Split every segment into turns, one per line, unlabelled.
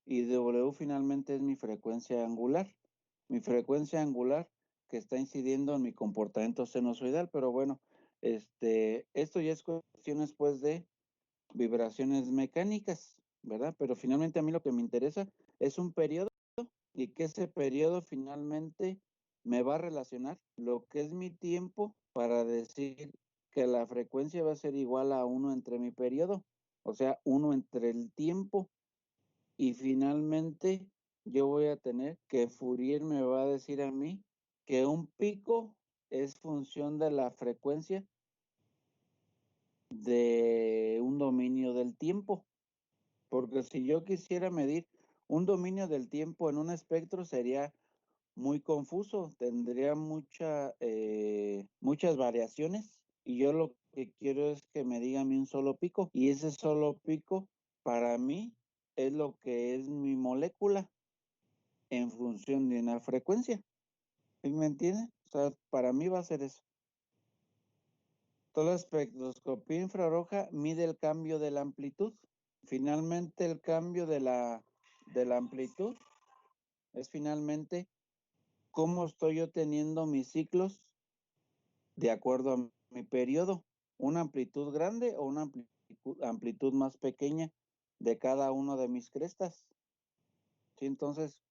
y W finalmente es mi frecuencia angular. Mi frecuencia angular que está incidiendo en mi comportamiento sinusoidal, pero bueno, esto ya es cuestiones pues de vibraciones mecánicas, ¿verdad? Pero finalmente a mí lo que me interesa es un periodo y que ese periodo finalmente me va a relacionar lo que es mi tiempo para decir que la frecuencia va a ser igual a 1 entre mi periodo, o sea, 1 entre el tiempo, y finalmente yo voy a tener que Fourier me va a decir a mí que un pico es función de la frecuencia de un dominio del tiempo. Porque si yo quisiera medir un dominio del tiempo en un espectro sería muy confuso, tendría muchas variaciones y yo lo que quiero es que me diga a mí un solo pico y ese solo pico para mí es lo que es mi molécula en función de una frecuencia. ¿Sí me entiende? O sea, para mí va a ser eso. Toda la espectroscopía infrarroja mide el cambio de la amplitud. Finalmente el cambio de la amplitud es finalmente cómo estoy yo teniendo mis ciclos de acuerdo a mi periodo, una amplitud grande o una amplitud más pequeña de cada uno de mis crestas. ¿Sí? Entonces,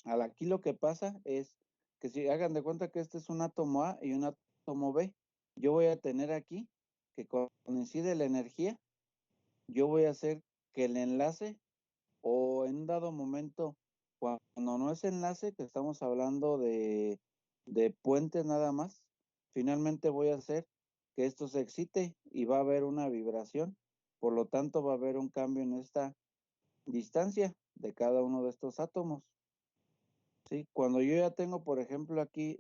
aquí lo que pasa es que si hagan de cuenta que este es un átomo A y un átomo B, yo voy a tener aquí que coincide la energía, yo voy a hacer que el enlace o en un dado momento, cuando no es enlace, que estamos hablando de puentes nada más, finalmente voy a hacer que esto se excite y va a haber una vibración, por lo tanto va a haber un cambio en esta distancia de cada uno de estos átomos. ¿Sí? Cuando yo ya tengo, por ejemplo, aquí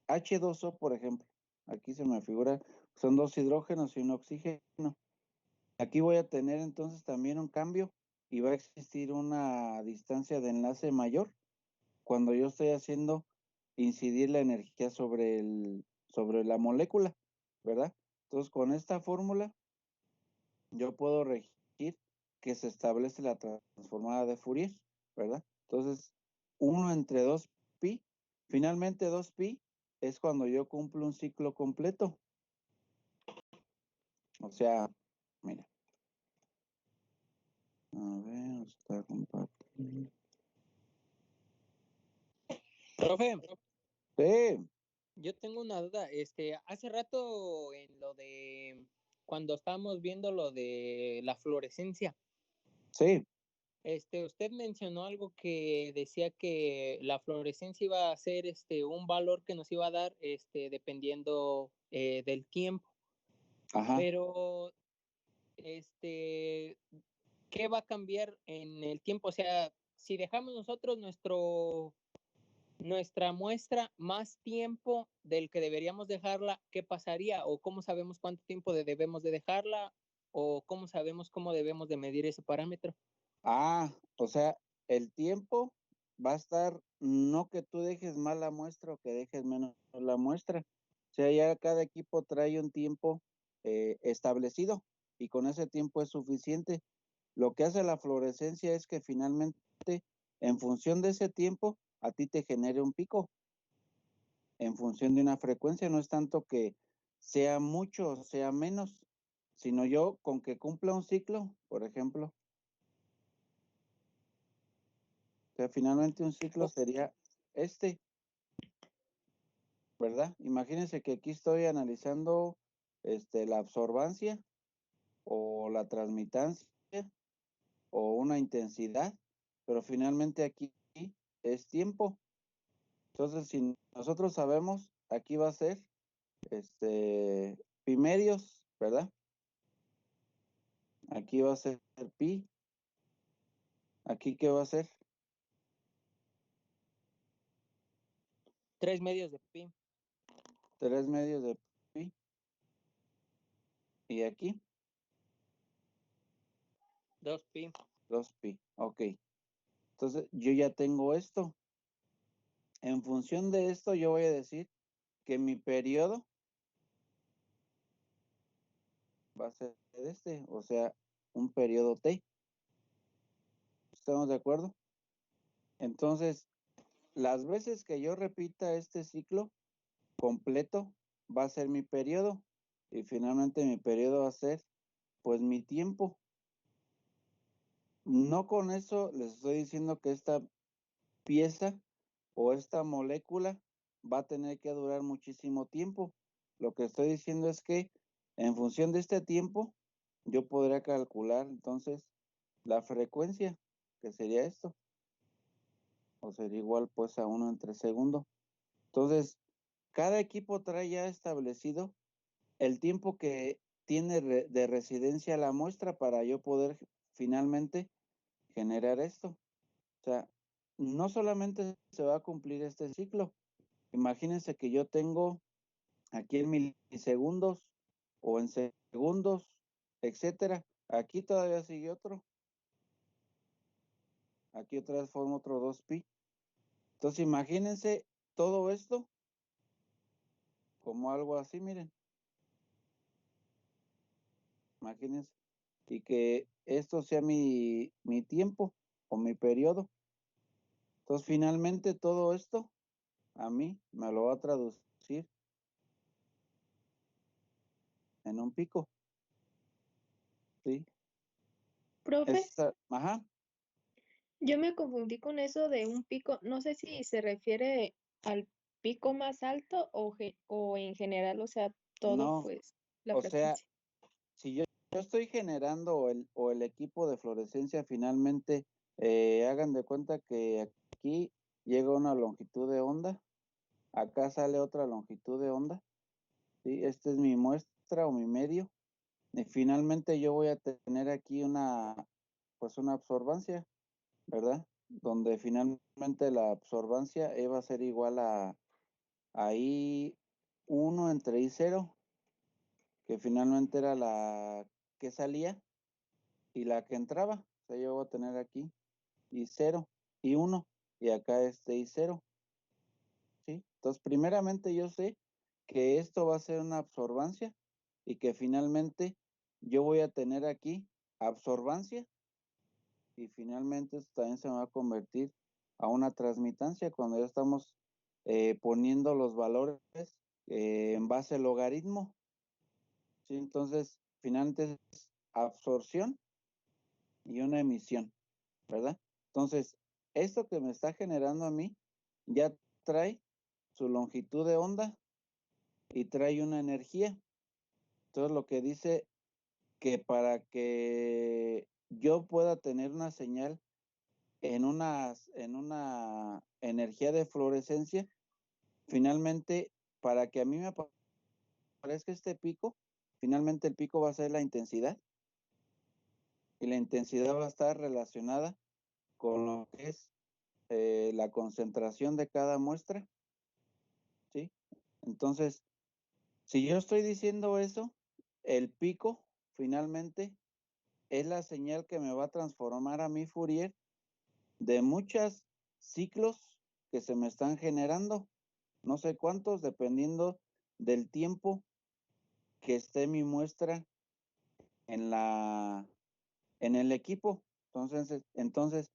H2O, por ejemplo, aquí se me figura, son 2 hidrógenos y un oxígeno. Aquí voy a tener entonces también un cambio y va a existir una distancia de enlace mayor cuando yo estoy haciendo incidir la energía sobre la molécula, ¿verdad? Entonces, con esta fórmula yo puedo regir que se establece la transformada de Fourier, ¿verdad? Entonces, 1 entre 2 pi, finalmente 2 pi es cuando yo cumplo un ciclo completo. O sea, mira. A ver, está compartiendo.
Profe,
Sí,
yo tengo una duda. Hace rato en lo de cuando estábamos viendo lo de la fluorescencia,
sí.
usted mencionó algo que decía que la fluorescencia iba a ser un valor que nos iba a dar dependiendo del tiempo.
Ajá.
Pero ¿qué va a cambiar en el tiempo? O sea, si dejamos nosotros nuestra muestra más tiempo del que deberíamos dejarla, ¿qué pasaría? ¿O cómo sabemos cuánto tiempo debemos de dejarla? ¿O cómo sabemos cómo debemos de medir ese parámetro?
O sea, el tiempo va a estar, no que tú dejes mal la muestra o que dejes menos la muestra. O sea, ya cada equipo trae un tiempo establecido y con ese tiempo es suficiente. Lo que hace la fluorescencia es que finalmente, en función de ese tiempo, a ti te genere un pico. En función de una frecuencia, no es tanto que sea mucho o sea menos, sino yo con que cumpla un ciclo, por ejemplo. O sea, finalmente un ciclo sería este, ¿verdad? Imagínense que aquí estoy analizando la absorbancia o la transmitancia o una intensidad, pero finalmente aquí es tiempo. Entonces, si nosotros sabemos, aquí va a ser pi medios, ¿verdad? Aquí va a ser pi. Aquí, ¿qué va a ser?
3 medios de pi.
3 medios de pi. Y aquí,
2 pi.
2 pi. Ok. Entonces, yo ya tengo esto. En función de esto, yo voy a decir que mi periodo va a ser o sea, un periodo T. ¿Estamos de acuerdo? Entonces, las veces que yo repita este ciclo completo, va a ser mi periodo. Y finalmente mi periodo va a ser, pues, mi tiempo. No con eso les estoy diciendo que esta pieza o esta molécula va a tener que durar muchísimo tiempo. Lo que estoy diciendo es que en función de este tiempo, yo podría calcular entonces la frecuencia, que sería esto, o sería igual pues a 1 entre segundo. Entonces, cada equipo trae ya establecido el tiempo que tiene de residencia la muestra para yo poder finalmente generar esto. O sea, no solamente se va a cumplir este ciclo. Imagínense que yo tengo aquí en milisegundos o en segundos, etcétera. Aquí todavía sigue otro. Aquí otra vez forma otro 2pi. Entonces imagínense todo esto como algo así, miren. Imagínense. Y que esto sea mi tiempo o mi periodo. Entonces finalmente todo esto a mí me lo va a traducir en un pico. ¿Sí?
Profe,
Ajá.
yo me confundí con eso de un pico. No sé si se refiere al pico más alto o en general, o sea, todo
No,
pues la
o sea,
frecuencia.
si yo estoy generando o el equipo de fluorescencia, finalmente hagan de cuenta que aquí llega una longitud de onda, acá sale otra longitud de onda, ¿sí? Esta es mi muestra o mi medio, y finalmente yo voy a tener aquí pues una absorbancia, ¿verdad? Donde finalmente la absorbancia va a ser igual a I1 entre I0, que finalmente era la que salía, y la que entraba. O sea, yo voy a tener aquí I0, I1, y acá este I0, ¿sí? Entonces, primeramente yo sé que esto va a ser una absorbancia y que finalmente yo voy a tener aquí absorbancia y finalmente esto también se va a convertir a una transmitancia cuando ya estamos poniendo los valores en base al logaritmo, ¿sí? Entonces, finalmente es absorción y una emisión, ¿verdad? Entonces, esto que me está generando a mí ya trae su longitud de onda y trae una energía. Entonces, lo que dice que para que yo pueda tener una señal en una energía de fluorescencia, finalmente, para que a mí me aparezca este pico, finalmente el pico va a ser la intensidad y la intensidad va a estar relacionada con lo que es la concentración de cada muestra, ¿sí? Entonces, si yo estoy diciendo eso, el pico finalmente es la señal que me va a transformar a mi Fourier de muchos ciclos que se me están generando, no sé cuántos, dependiendo del tiempo que esté mi muestra en el equipo. Entonces,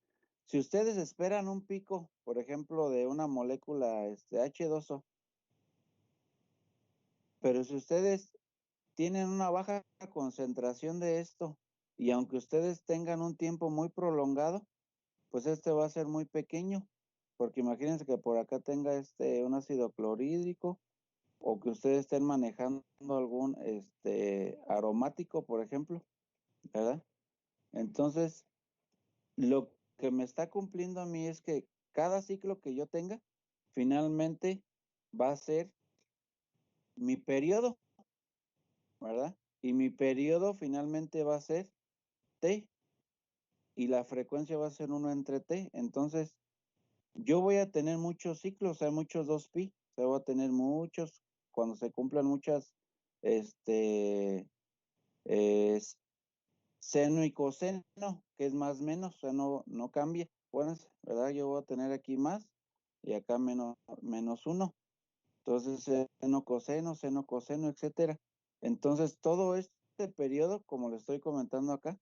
si ustedes esperan un pico, por ejemplo, de una molécula H2O, pero si ustedes tienen una baja concentración de esto y aunque ustedes tengan un tiempo muy prolongado, pues este va a ser muy pequeño, porque imagínense que por acá tenga un ácido clorhídrico o que ustedes estén manejando algún aromático, por ejemplo, ¿verdad? Entonces, lo que me está cumpliendo a mí es que cada ciclo que yo tenga, finalmente va a ser mi periodo, ¿verdad? Y mi periodo finalmente va a ser T y la frecuencia va a ser 1 entre T. Entonces, yo voy a tener muchos ciclos, o sea, muchos 2pi. O sea, voy a tener muchos, cuando se cumplan muchas, es seno y coseno, que es más menos, o sea, no cambia. Bueno, ¿verdad? Yo voy a tener aquí más y acá menos 1. Entonces, seno, coseno, etcétera. Entonces, todo este periodo, como le estoy comentando acá,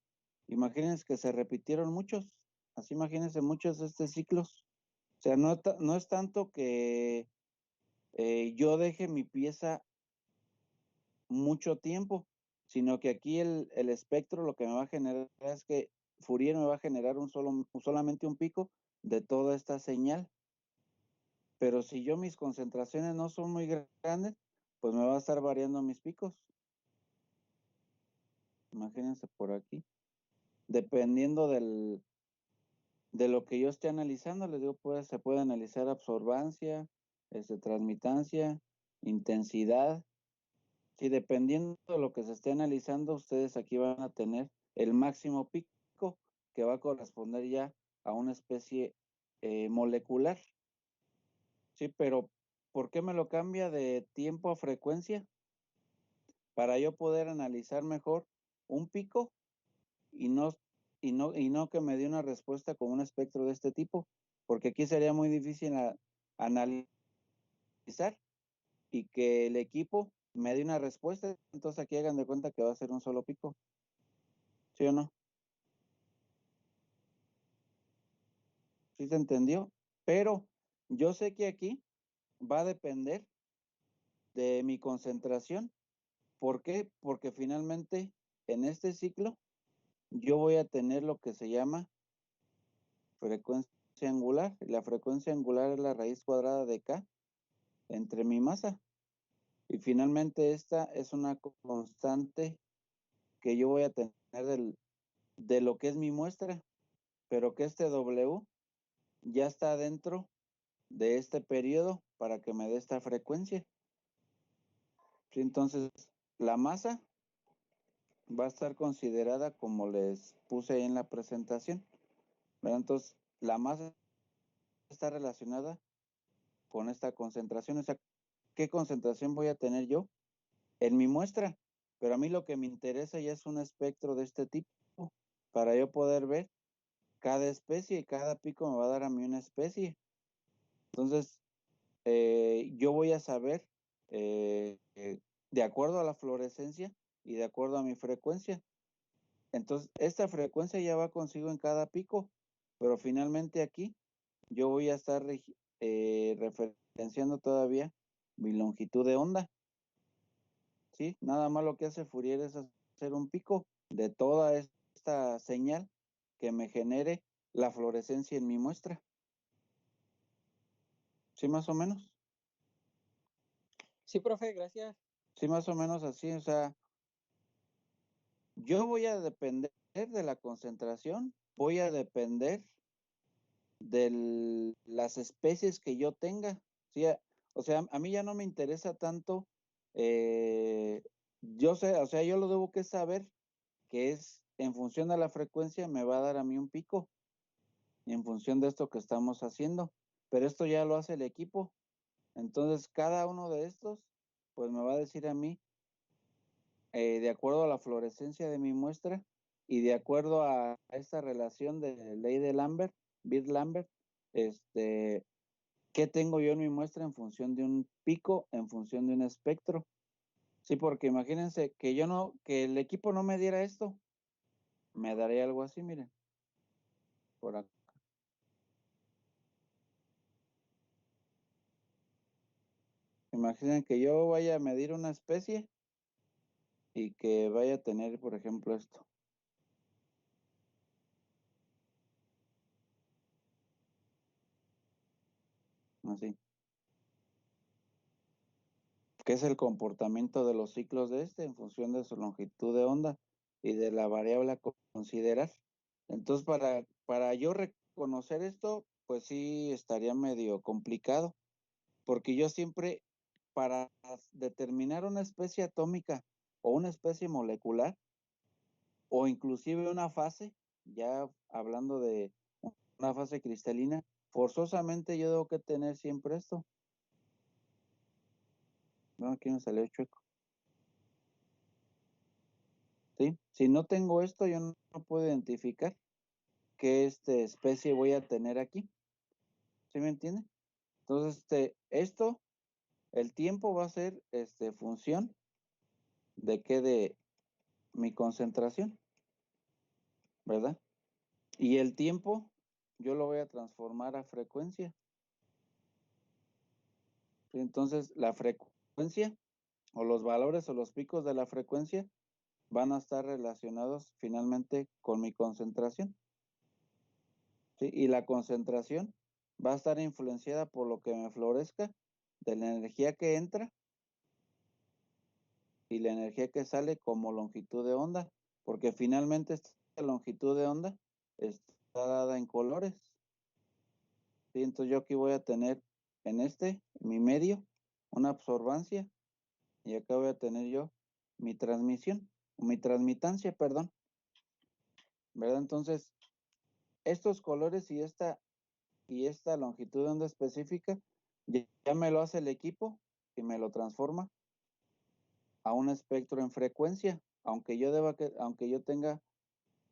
imagínense que se repitieron muchos. Así imagínense muchos de estos ciclos. O sea, no es tanto que yo deje mi pieza mucho tiempo, sino que aquí el espectro lo que me va a generar es que Fourier me va a generar solamente un pico de toda esta señal. Pero si yo mis concentraciones no son muy grandes, pues me va a estar variando mis picos. Imagínense por aquí. Dependiendo de lo que yo esté analizando, les digo, pues se puede analizar absorbancia, transmitancia, intensidad. Sí, dependiendo de lo que se esté analizando, ustedes aquí van a tener el máximo pico que va a corresponder ya a una especie molecular. Sí, pero ¿por qué me lo cambia de tiempo a frecuencia? Para yo poder analizar mejor un pico y no que me dé una respuesta con un espectro de este tipo, porque aquí sería muy difícil analizar y que el equipo me dé una respuesta, entonces aquí hagan de cuenta que va a ser un solo pico, ¿sí o no? ¿Sí se entendió? Pero yo sé que aquí va a depender de mi concentración. ¿Por qué? Porque finalmente en este ciclo yo voy a tener lo que se llama frecuencia angular. La frecuencia angular es la raíz cuadrada de K entre mi masa. Y finalmente esta es una constante que yo voy a tener de lo que es mi muestra, pero que este W ya está dentro de este periodo para que me dé esta frecuencia. ¿Sí? Entonces, la masa va a estar considerada como les puse ahí en la presentación, ¿verdad? Entonces, la masa está relacionada con esta concentración. O sea, ¿qué concentración voy a tener yo en mi muestra? Pero a mí lo que me interesa ya es un espectro de este tipo para yo poder ver cada especie y cada pico me va a dar a mí una especie. Entonces, yo voy a saber de acuerdo a la fluorescencia y de acuerdo a mi frecuencia. Entonces, esta frecuencia ya va consigo en cada pico, pero finalmente aquí yo voy a estar referenciando todavía mi longitud de onda, ¿sí? Nada más lo que hace Fourier es hacer un pico de toda esta señal que me genere la fluorescencia en mi muestra. ¿Sí, más o menos?
Sí, profe, gracias.
Sí, más o menos así, o sea, yo voy a depender de la concentración, voy a depender de las especies que yo tenga, ¿sí? O sea, a mí ya no me interesa tanto, yo sé, o sea, yo lo debo que saber que es en función de la frecuencia me va a dar a mí un pico, en función de esto que estamos haciendo, pero esto ya lo hace el equipo, entonces cada uno de estos, pues me va a decir a mí, de acuerdo a la fluorescencia de mi muestra y de acuerdo a esta relación de ley de Lambert, Bird-Lambert, ¿qué tengo yo en mi muestra en función de un pico, en función de un espectro? Sí, porque imagínense que el equipo no me diera esto, me daría algo así, miren, por acá. Imaginen que yo vaya a medir una especie y que vaya a tener, por ejemplo, esto. Así. ¿Qué es el comportamiento de los ciclos de en función de su longitud de onda y de la variable a considerar? Entonces, para yo reconocer esto, pues sí estaría medio complicado, porque yo siempre, para determinar una especie atómica o una especie molecular, o inclusive una fase, ya hablando de una fase cristalina, forzosamente yo debo que tener siempre esto. No, aquí me salió chueco. ¿Sí? Si no tengo esto, yo no puedo identificar qué especie voy a tener aquí. ¿Sí me entiende? Entonces, esto, el tiempo va a ser función de qué, de mi concentración, ¿verdad? Y el tiempo yo lo voy a transformar a frecuencia. ¿Sí? Entonces, la frecuencia o los valores o los picos de la frecuencia van a estar relacionados finalmente con mi concentración. ¿Sí? Y la concentración va a estar influenciada por lo que me florezca, de la energía que entra y la energía que sale como longitud de onda, porque finalmente esta longitud de onda está dada en colores. ¿Sí? Entonces yo aquí voy a tener en mi medio, una absorbancia, y acá voy a tener yo mi transmisión, mi transmitancia, perdón, ¿verdad? Entonces, estos colores y esta longitud de onda específica, ya me lo hace el equipo y me lo transforma a un espectro en frecuencia, aunque yo tenga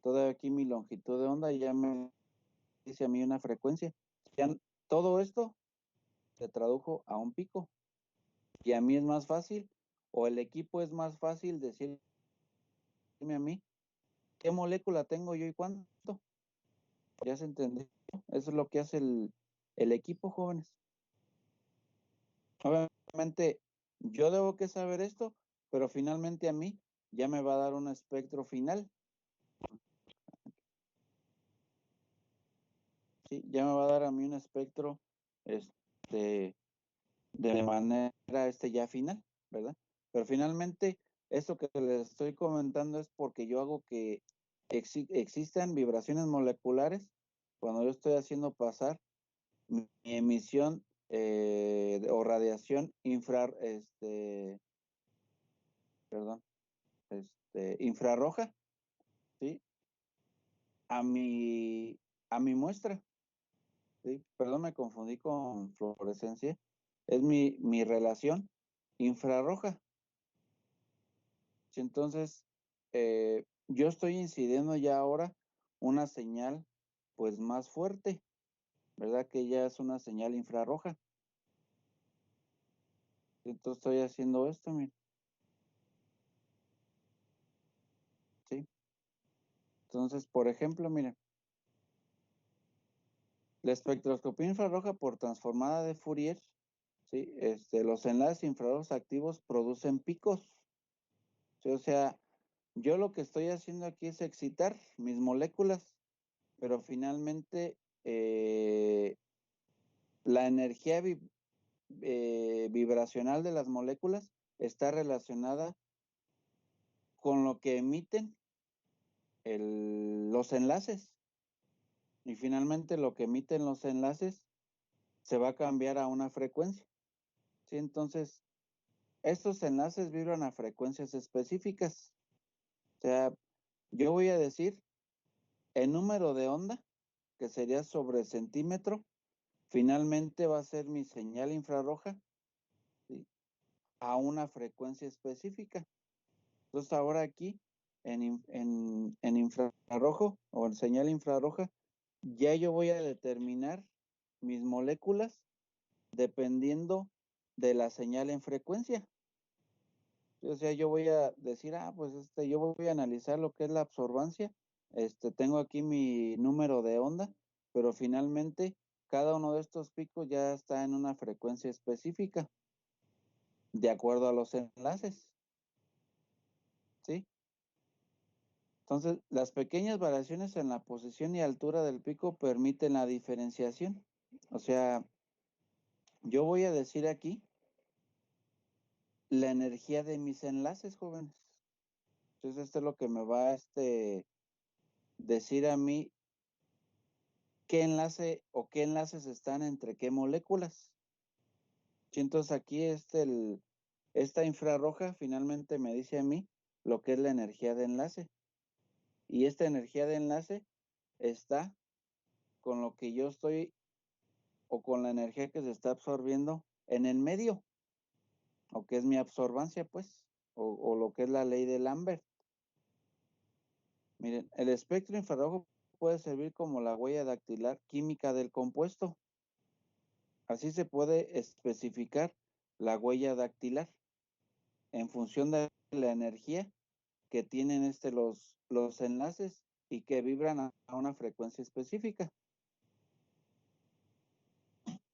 toda aquí mi longitud de onda, ya me dice a mí una frecuencia. Ya todo esto se tradujo a un pico. Y a mí es más fácil, o el equipo es más fácil decirme a mí qué molécula tengo yo y cuánto. ¿Ya se entendió? Eso es lo que hace el equipo, jóvenes. Obviamente, yo debo que saber esto, pero finalmente a mí ya me va a dar un espectro final. ¿Sí? Ya me va a dar a mí un espectro de manera ya final, ¿verdad? Pero finalmente, esto que les estoy comentando es porque yo hago que existan vibraciones moleculares cuando yo estoy haciendo pasar mi emisión o radiación infrarroja, ¿sí? A mi muestra, ¿sí? Perdón, me confundí con fluorescencia. Es mi relación infrarroja. ¿Sí? Entonces, yo estoy incidiendo ya ahora una señal pues más fuerte, ¿verdad? Que ya es una señal infrarroja. Entonces estoy haciendo esto, miren. ¿Sí? Entonces, por ejemplo, miren, la espectroscopía infrarroja por transformada de Fourier, ¿sí? Los enlaces infrarrojos activos producen picos. ¿Sí? O sea, yo lo que estoy haciendo aquí es excitar mis moléculas, pero finalmente la energía vibracional de las moléculas está relacionada con lo que emiten los enlaces. Y finalmente lo que emiten los enlaces se va a cambiar a una frecuencia. ¿Sí? Entonces, estos enlaces vibran a frecuencias específicas. O sea, yo voy a decir el número de onda, que sería sobre centímetro, finalmente va a ser mi señal infrarroja, ¿sí? A una frecuencia específica. Entonces ahora aquí en infrarrojo o en señal infrarroja, ya yo voy a determinar mis moléculas dependiendo de la señal en frecuencia. O sea, yo voy a decir, pues yo voy a analizar lo que es la absorbancia. Tengo aquí mi número de onda, pero finalmente cada uno de estos picos ya está en una frecuencia específica, de acuerdo a los enlaces, ¿sí? Entonces, las pequeñas variaciones en la posición y altura del pico permiten la diferenciación. O sea, yo voy a decir aquí la energía de mis enlaces, jóvenes. Entonces, esto es lo que me va a decir a mí qué enlace o qué enlaces están entre qué moléculas. Y entonces aquí esta infrarroja finalmente me dice a mí lo que es la energía de enlace. Y esta energía de enlace está con lo que yo estoy o con la energía que se está absorbiendo en el medio, o que es mi absorbancia, pues, o lo que es la ley de Lambert. Miren, el espectro infrarrojo puede servir como la huella dactilar química del compuesto. Así se puede especificar la huella dactilar en función de la energía que tienen los enlaces y que vibran a una frecuencia específica.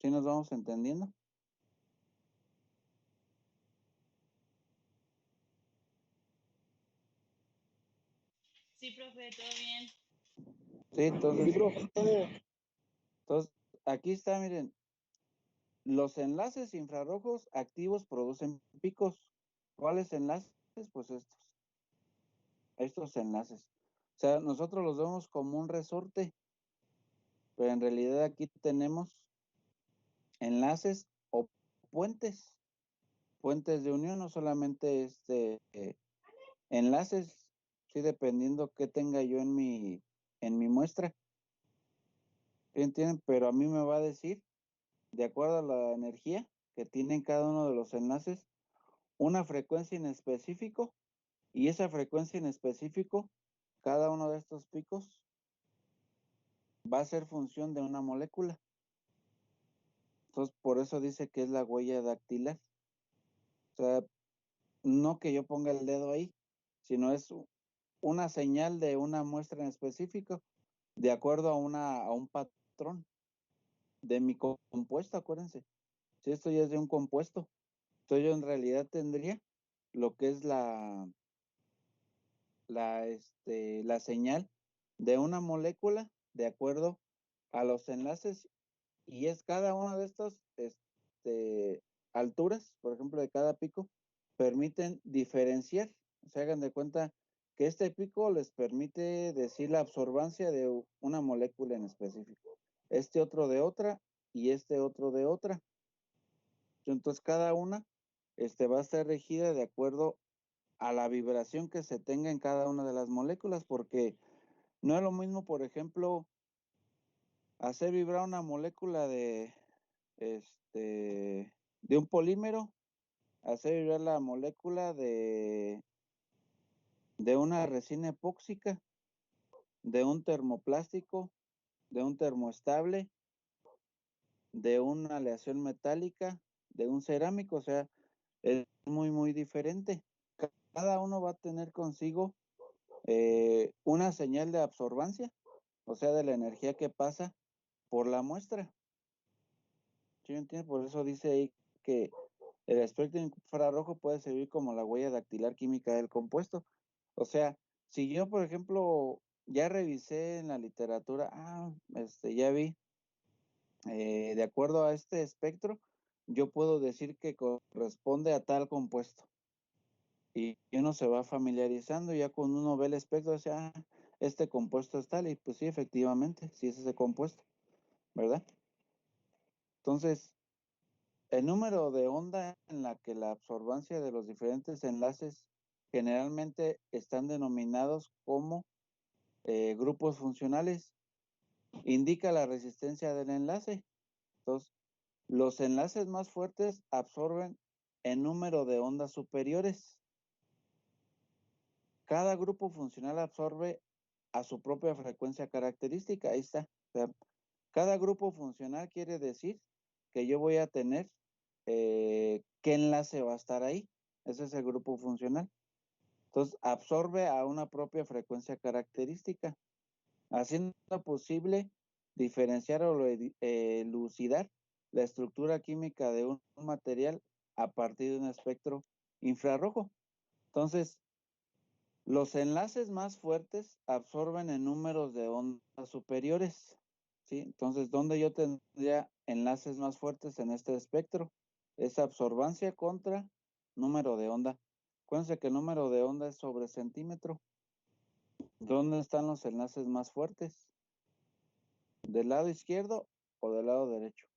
¿Sí nos vamos entendiendo?
Sí, profe, todo bien.
Sí, entonces, aquí está, miren, los enlaces infrarrojos activos producen picos. ¿Cuáles enlaces? Pues estos enlaces. O sea, nosotros los vemos como un resorte, pero en realidad aquí tenemos enlaces o puentes de unión, no solamente enlaces, sí, dependiendo qué tenga yo en mi muestra. ¿Sí entienden? Pero a mí me va a decir, de acuerdo a la energía que tienen cada uno de los enlaces, una frecuencia en específico, y esa frecuencia en específico, cada uno de estos picos va a ser función de una molécula. Entonces, por eso dice que es la huella dactilar. O sea, no que yo ponga el dedo ahí, sino es una señal de una muestra en específico, de acuerdo a un patrón de mi compuesto, acuérdense. Si esto ya es de un compuesto, entonces yo en realidad tendría lo que es la señal de una molécula de acuerdo a los enlaces, y es cada una de estas alturas, por ejemplo, de cada pico, permiten diferenciar. Se hagan de cuenta que este pico les permite decir la absorbancia de una molécula en específico, este otro de otra y este otro de otra. Entonces cada una va a estar regida de acuerdo a la vibración que se tenga en cada una de las moléculas, porque no es lo mismo, por ejemplo, hacer vibrar una molécula de un polímero, hacer vibrar la molécula de una resina epóxica, de un termoplástico, de un termoestable, de una aleación metálica, de un cerámico. O sea, es muy, muy diferente. Cada uno va a tener consigo una señal de absorbancia, o sea, de la energía que pasa por la muestra. ¿Sí me entiendes? Por eso dice ahí que el espectro infrarrojo puede servir como la huella dactilar química del compuesto. O sea, si yo, por ejemplo, ya revisé en la literatura, ya vi, de acuerdo a este espectro, yo puedo decir que corresponde a tal compuesto. Y uno se va familiarizando, y ya cuando uno ve el espectro, dice, este compuesto es tal, y pues sí, efectivamente, sí es ese compuesto, ¿verdad? Entonces, el número de onda en la que la absorbancia de los diferentes enlaces generalmente están denominados como grupos funcionales, indica la resistencia del enlace. Entonces, los enlaces más fuertes absorben en número de ondas superiores. Cada grupo funcional absorbe a su propia frecuencia característica. Ahí está. O sea, cada grupo funcional quiere decir que yo voy a tener qué enlace va a estar ahí. Ese es el grupo funcional. Entonces, absorbe a una propia frecuencia característica, haciendo posible diferenciar o elucidar la estructura química de un material a partir de un espectro infrarrojo. Entonces, los enlaces más fuertes absorben en números de ondas superiores, ¿sí? Entonces, ¿dónde yo tendría enlaces más fuertes en este espectro? Es absorbancia contra número de onda. Acuérdense que el número de onda es sobre centímetro. ¿Dónde están los enlaces más fuertes? ¿Del lado izquierdo o del lado derecho?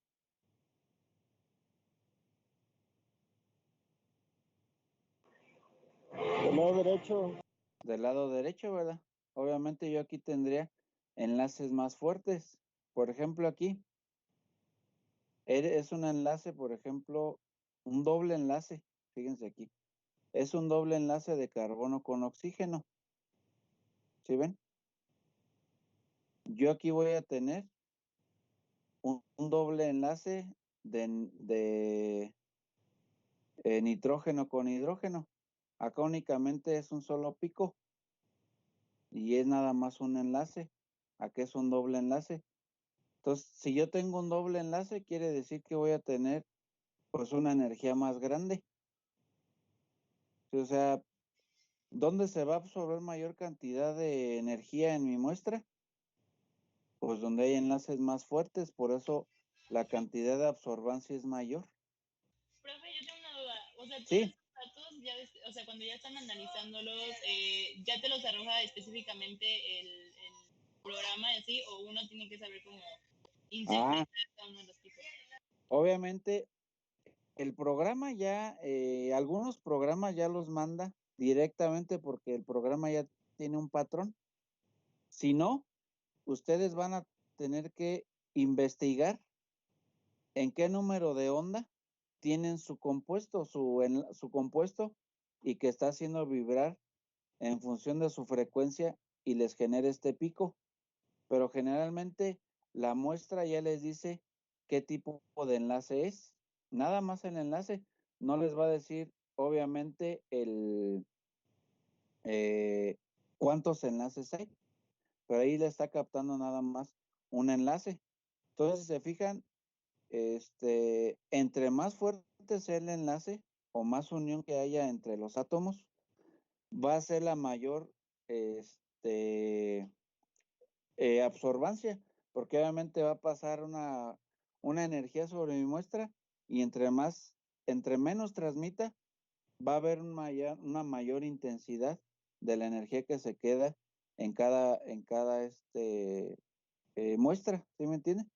Del lado derecho.
Del lado derecho, ¿verdad? Obviamente yo aquí tendría enlaces más fuertes. Por ejemplo, aquí es un enlace, por ejemplo, un doble enlace. Fíjense aquí. Es un doble enlace de carbono con oxígeno. ¿Sí ven? Yo aquí voy a tener un doble enlace de nitrógeno con hidrógeno. Acá únicamente es un solo pico y es nada más un enlace. Acá es un doble enlace. Entonces, si yo tengo un doble enlace, quiere decir que voy a tener pues una energía más grande. O sea, ¿dónde se va a absorber mayor cantidad de energía en mi muestra? Pues donde hay enlaces más fuertes, por eso la cantidad de absorbancia es mayor.
Profe, yo tengo una duda. O sea, todos
Sí.
estos datos, o sea, cuando ya están analizándolos, ¿ya te los arroja específicamente el programa y así? ¿O uno tiene que saber cómo interpretar cada uno de los tipos?
Obviamente, el programa ya, algunos programas ya los manda directamente porque el programa ya tiene un patrón. Si no, ustedes van a tener que investigar en qué número de onda tienen su compuesto, su compuesto, y que está haciendo vibrar en función de su frecuencia y les genera este pico. Pero generalmente la muestra ya les dice qué tipo de enlace es. Nada más el enlace, no les va a decir obviamente cuántos enlaces hay, pero ahí le está captando nada más un enlace. Entonces, si se fijan, entre más fuerte sea el enlace o más unión que haya entre los átomos, va a ser la mayor absorbancia, porque obviamente va a pasar una energía sobre mi muestra y entre menos transmita, va a haber una mayor intensidad de la energía que se queda en cada muestra, ¿sí me entiende?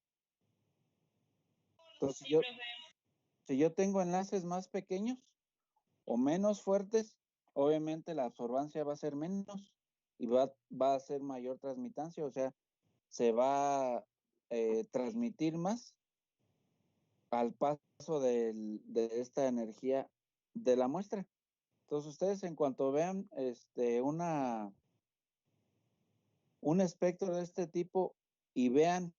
Entonces,
Sí, profe.
si yo tengo enlaces más pequeños o menos fuertes, obviamente la absorbancia va a ser menos y va a ser mayor transmitancia, o sea, se va a transmitir más al paso de esta energía de la muestra. Entonces, ustedes en cuanto vean un espectro de este tipo y vean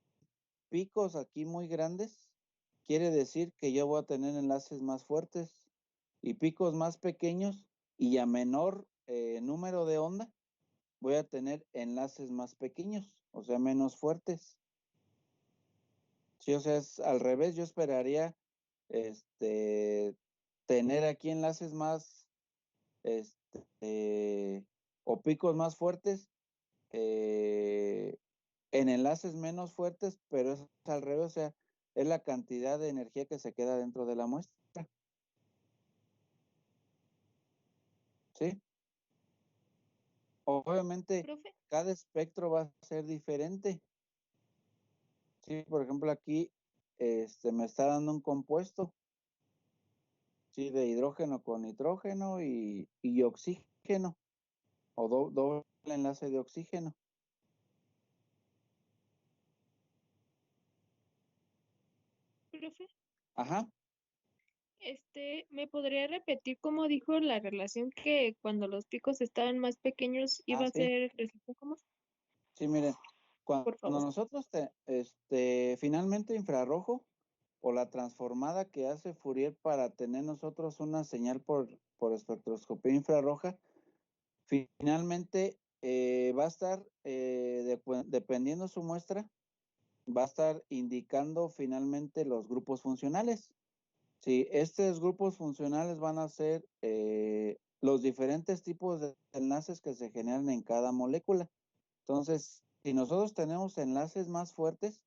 picos aquí muy grandes, quiere decir que yo voy a tener enlaces más fuertes, y picos más pequeños y a menor número de onda, voy a tener enlaces más pequeños, o sea, menos fuertes. Sí, o sea, es al revés. Yo esperaría tener aquí enlaces más o picos más fuertes en enlaces menos fuertes, pero es al revés, o sea, es la cantidad de energía que se queda dentro de la muestra. ¿Sí? Obviamente,
Profe,
cada espectro va a ser diferente. Sí, por ejemplo, aquí me está dando un compuesto, sí, de hidrógeno con nitrógeno y oxígeno, o doble enlace de oxígeno.
profe,
Ajá.
¿me podría repetir cómo dijo la relación que cuando los picos estaban más pequeños iba a
Sí.
ser ¿cómo?
Sí, miren, cuando
Por favor.
nosotros finalmente infrarrojo o la transformada que hace Fourier para tener nosotros una señal por espectroscopía infrarroja, finalmente va a estar, dependiendo su muestra, va a estar indicando finalmente los grupos funcionales. Sí, estos grupos funcionales van a ser los diferentes tipos de enlaces que se generan en cada molécula. Entonces, si nosotros tenemos enlaces más fuertes,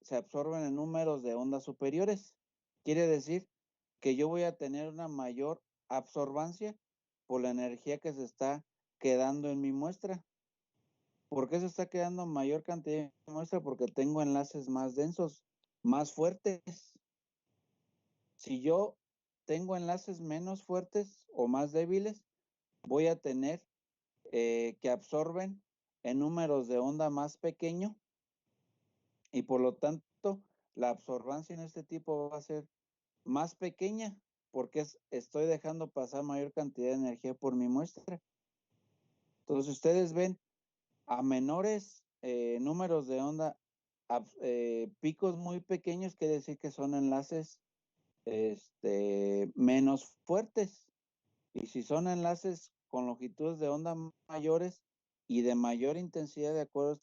se absorben en números de ondas superiores. Quiere decir que yo voy a tener una mayor absorbancia por la energía que se está quedando en mi muestra. ¿Por qué se está quedando mayor cantidad de muestra? Porque tengo enlaces más densos, más fuertes. Si yo tengo enlaces menos fuertes o más débiles, voy a tener que absorben en números de onda más pequeño, y por lo tanto la absorbancia en este tipo va a ser más pequeña porque estoy dejando pasar mayor cantidad de energía por mi muestra. Entonces ustedes ven a menores números de onda, picos muy pequeños, quiere decir que son enlaces menos fuertes. Y si son enlaces con longitudes de onda mayores y de mayor intensidad de acuerdo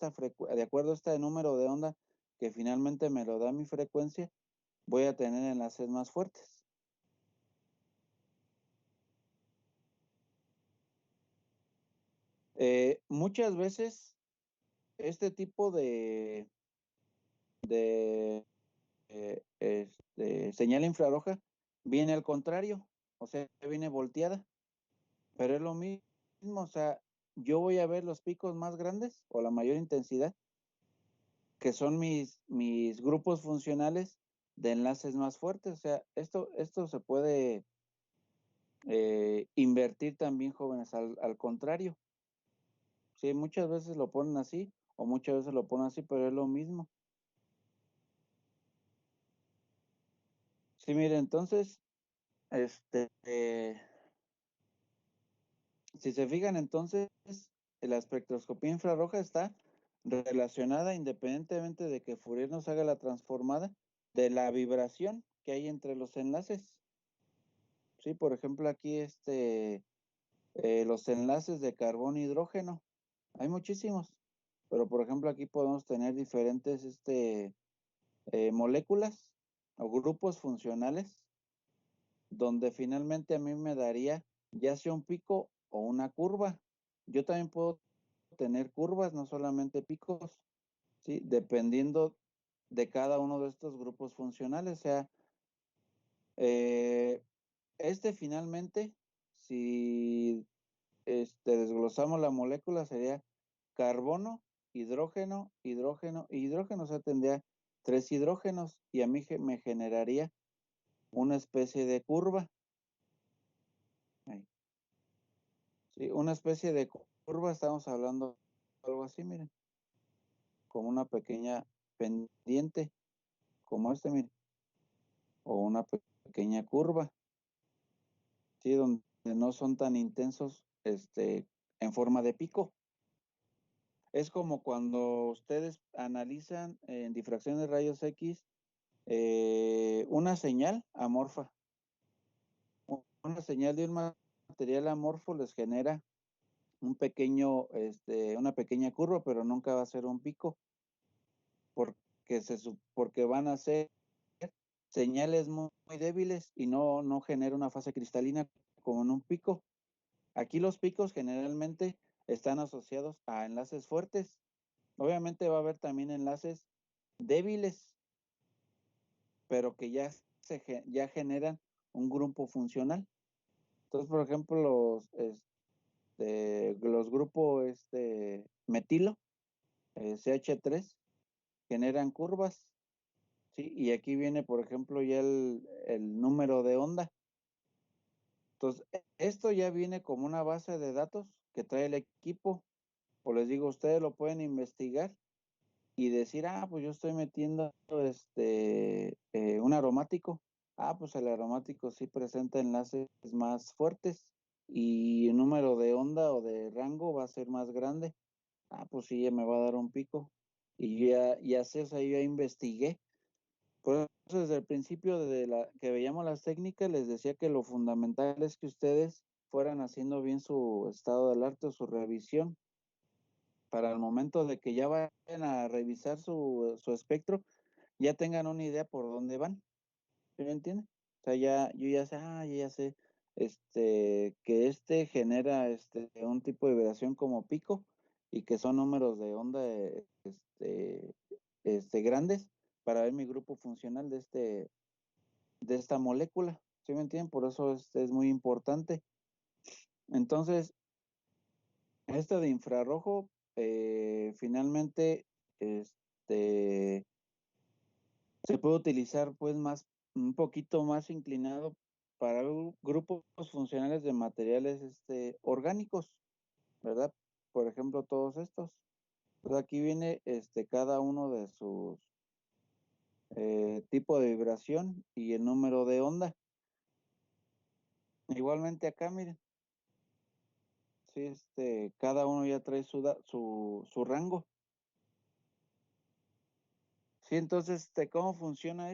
a este número de onda que finalmente me lo da mi frecuencia, voy a tener enlaces más fuertes. Muchas veces este tipo de señal infrarroja viene al contrario, o sea, viene volteada, pero es lo mismo, o sea, yo voy a ver los picos más grandes o la mayor intensidad, que son mis grupos funcionales de enlaces más fuertes. O sea, esto se puede invertir también, jóvenes, al contrario. Sí, muchas veces lo ponen así o muchas veces lo ponen así, pero es lo mismo. Sí, mire, entonces, si se fijan, entonces, la espectroscopía infrarroja está relacionada, independientemente de que Fourier nos haga la transformada, de la vibración que hay entre los enlaces. Sí, por ejemplo, aquí los enlaces de carbono-hidrógeno, hay muchísimos, pero por ejemplo aquí podemos tener diferentes moléculas o grupos funcionales, donde finalmente a mí me daría ya sea un pico o una curva. Yo también puedo tener curvas, no solamente picos, ¿sí? Dependiendo de cada uno de estos grupos funcionales. O sea, finalmente, si desglosamos la molécula, sería carbono, hidrógeno, hidrógeno y hidrógeno. O sea, tendría 3 hidrógenos y a mí me generaría una especie de curva. Ahí. Sí, una especie de curva, estamos hablando de algo así, miren, como una pequeña pendiente, como miren, o una pequeña curva, ¿sí? Donde no son tan intensos, en forma de pico. Es como cuando ustedes analizan en difracción de rayos X una señal amorfa. Una señal de un material amorfo les genera un pequeño, una pequeña curva, pero nunca va a ser un pico, porque van a ser señales muy débiles y no genera una fase cristalina como en un pico. Aquí los picos generalmente están asociados a enlaces fuertes. Obviamente va a haber también enlaces débiles, pero que ya generan un grupo funcional. Entonces, por ejemplo, los grupos metilo, CH3, generan curvas, ¿sí? Y aquí viene, por ejemplo, ya el número de onda. Entonces, esto ya viene como una base de datos que trae el equipo. O les digo, ustedes lo pueden investigar y decir, pues yo estoy metiendo un aromático. Pues el aromático sí presenta enlaces más fuertes y el número de onda o de rango va a ser más grande. Pues sí, ya me va a dar un pico. Y ya sé, o sea, yo ya investigué. Por eso desde el principio que veíamos las técnicas, les decía que lo fundamental es que ustedes fueran haciendo bien su estado del arte o su revisión, para el momento de que ya vayan a revisar su espectro, ya tengan una idea por dónde van. ¿Sí me entienden? O sea, yo ya sé, yo ya sé, que genera un tipo de vibración como pico y que son números de onda grandes para ver mi grupo funcional de esta molécula. ¿Sí me entienden? Por eso es muy importante. Entonces, esto de infrarrojo, finalmente, se puede utilizar pues un poquito más inclinado para grupos funcionales de materiales orgánicos, ¿verdad? Por ejemplo, todos estos. Pues aquí viene cada uno de sus tipo de vibración y el número de onda. Igualmente acá, miren, sí, cada uno ya trae su rango. Sí, entonces, ¿cómo funciona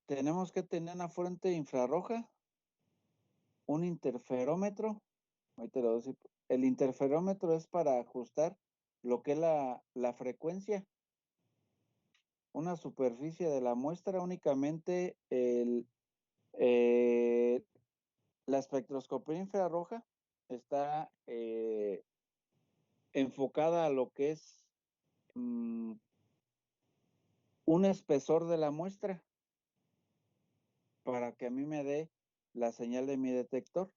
Tenemos que tener una fuente infrarroja, un interferómetro, ahorita lo voy a decir el interferómetro es para ajustar lo que es la frecuencia. Una superficie de la muestra únicamente la espectroscopía infrarroja está enfocada a lo que es un espesor de la muestra para que a mí me dé la señal de mi detector.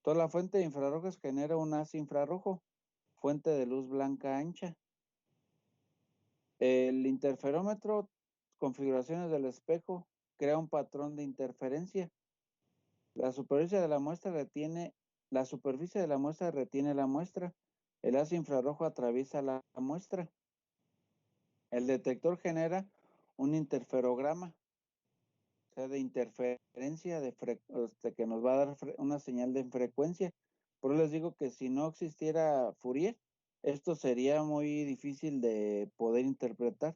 Toda la fuente de infrarrojos genera un haz infrarrojo, fuente de luz blanca ancha. El interferómetro, configuraciones del espejo, crea un patrón de interferencia. La superficie de la muestra retiene la muestra. El haz infrarrojo atraviesa la muestra. El detector genera un interferograma, o sea, de interferencia que nos va a dar una señal de frecuencia. Por eso les digo que si no existiera Fourier, esto sería muy difícil de poder interpretar,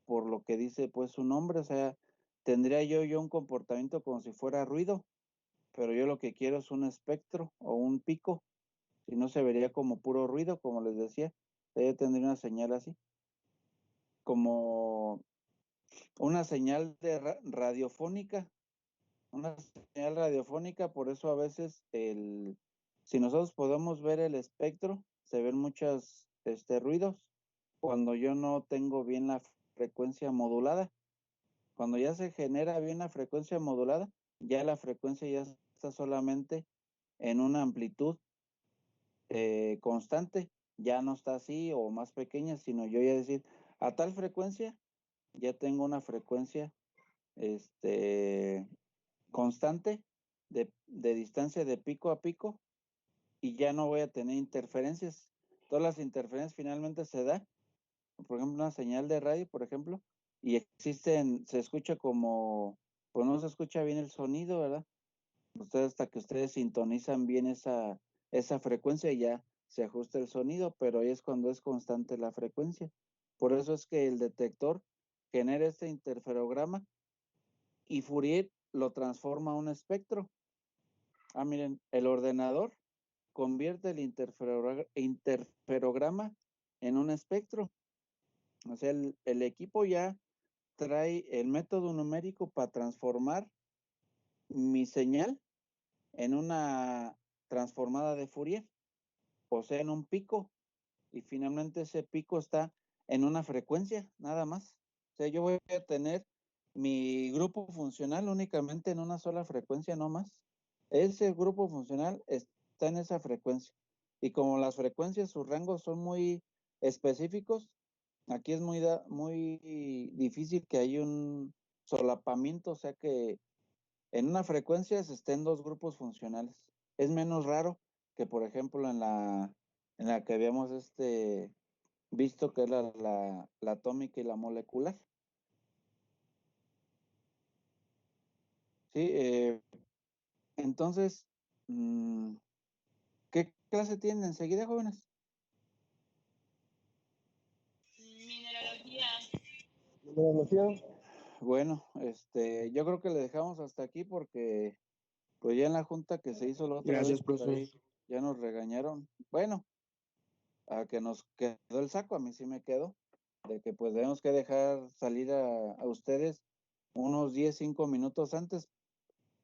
por lo que dice pues su nombre. O sea, tendría yo un comportamiento como si fuera ruido, pero yo lo que quiero es un espectro o un pico, si no se vería como puro ruido, como les decía. Yo tendría una señal así, como una señal de radiofónica, por eso a veces si nosotros podemos ver el espectro, se ven muchos ruidos cuando yo no tengo bien la frecuencia modulada. Cuando ya se genera bien la frecuencia modulada, ya la frecuencia ya está solamente en una amplitud constante, ya no está así o más pequeña, sino yo ya decir, a tal frecuencia, ya tengo una frecuencia constante de distancia de pico a pico, y ya no voy a tener interferencias. Todas las interferencias finalmente se da, por ejemplo, una señal de radio, por ejemplo, y se escucha como, pues no se escucha bien el sonido, ¿verdad? Hasta que ustedes sintonizan bien esa frecuencia, y ya se ajusta el sonido, pero ahí es cuando es constante la frecuencia. Por eso es que el detector genera este interferograma y Fourier lo transforma a un espectro. Miren, el ordenador convierte el interferograma en un espectro. O sea, el equipo ya trae el método numérico para transformar mi señal en una transformada de Fourier, o sea, en un pico, y finalmente ese pico está en una frecuencia, nada más. O sea, yo voy a tener mi grupo funcional únicamente en una sola frecuencia, no más. Ese grupo funcional está en esa frecuencia. Y como las frecuencias, sus rangos son muy específicos, aquí es muy difícil que haya un solapamiento, o sea que en una frecuencia se estén dos grupos funcionales. Es menos raro que, por ejemplo, en la que habíamos visto, que es la atómica y la molecular. Sí, entonces, ¿qué clase tienen enseguida, jóvenes?
Mineralogía.
Bueno, yo creo que le dejamos hasta aquí porque pues ya en la junta que se hizo la otra
Gracias,
vez, pues
profe.
ahí ya nos regañaron. Bueno, a que nos quedó el saco, a mí sí me quedó, de que pues debemos que dejar salir a ustedes unos 5 minutos antes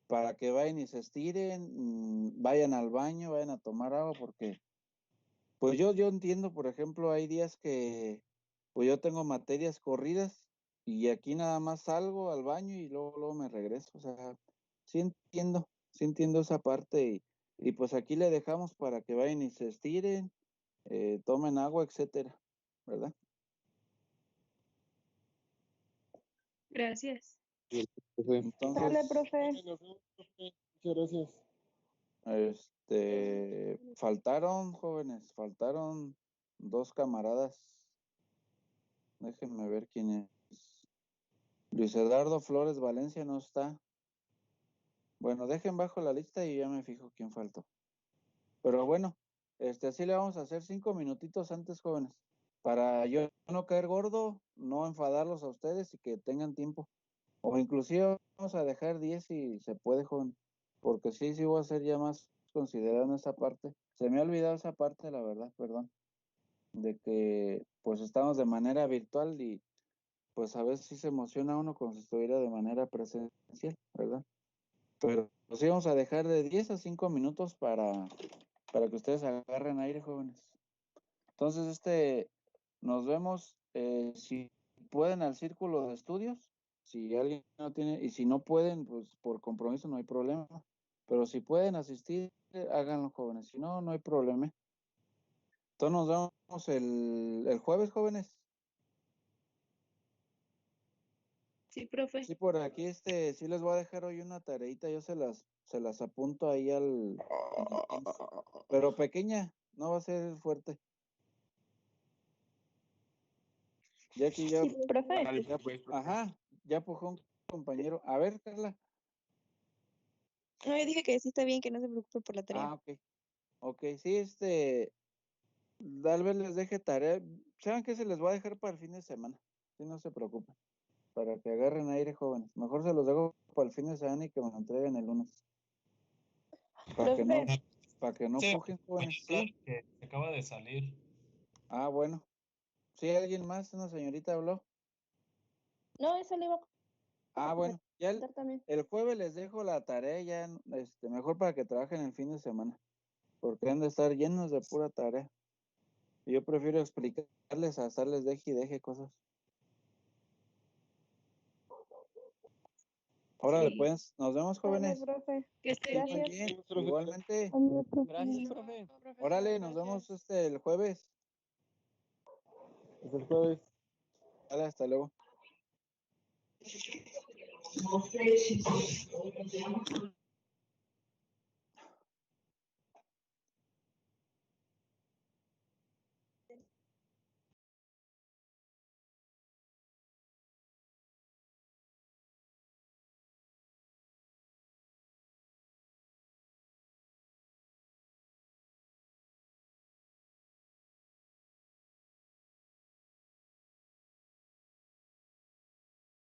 para que vayan y se estiren, vayan al baño, vayan a tomar agua, porque pues yo entiendo, por ejemplo, hay días que pues yo tengo materias corridas y aquí nada más salgo al baño y luego me regreso. O sea, sí entiendo esa parte, y pues aquí le dejamos para que vayan y se estiren, tomen agua, etcétera, ¿verdad?
Gracias.
Entonces,
Sale, profe.
Muchas gracias.
faltaron, jóvenes, faltaron 2 camaradas. Déjenme ver quién es. Luis Eduardo Flores Valencia no está. Bueno, dejen bajo la lista y ya me fijo quién faltó. Pero bueno, así le vamos a hacer 5 minutitos antes, jóvenes, para yo no caer gordo, no enfadarlos a ustedes y que tengan tiempo. O inclusive vamos a dejar 10 si se puede, joven, porque sí voy a hacer ya más considerando esa parte. Se me ha olvidado esa parte, la verdad, perdón, de que pues estamos de manera virtual y pues a veces sí se emociona uno como si estuviera de manera presencial, ¿verdad? Pero pues sí vamos a dejar de 10 a 5 minutos para que ustedes agarren aire, jóvenes. Entonces, nos vemos, si pueden, al círculo de estudios, si alguien no tiene, y si no pueden, pues por compromiso no hay problema, pero si pueden asistir, háganlo, jóvenes, si no, no hay problema. Entonces nos vemos el jueves, jóvenes.
Sí, profe.
Sí, por aquí, sí les voy a dejar hoy una tareita, yo se las apunto ahí pero pequeña, no va a ser fuerte. Ya aquí ya.
Sí, profe.
Ajá, ya pujó un compañero. A ver, Carla.
No, yo dije que sí está bien, que no se preocupe por la tarea.
Ok. Ok, sí, tal vez les deje tarea. ¿Saben qué se les va a dejar para el fin de semana? Sí, no se preocupen. Para que agarren aire, jóvenes. Mejor se los dejo para el fin de semana y que me lo entreguen el lunes. Para que no
Sí,
pujen, jóvenes. Sí.
que acaba de salir.
Ah, bueno. ¿Sí alguien más? ¿Una señorita habló?
No, eso le iba
Ah, bueno. Ya
a también.
el jueves les dejo la tarea ya, mejor para que trabajen el fin de semana. Porque han de estar llenos de pura tarea. Y yo prefiero explicarles a estarles deje y deje cosas. Ahora pues, nos vemos, jóvenes.
Profe.
Que esté
Muy
bien.
bien, igualmente.
Gracias, profe.
Órale, nos vemos el jueves.
Hasta el jueves.
Vale, hasta luego.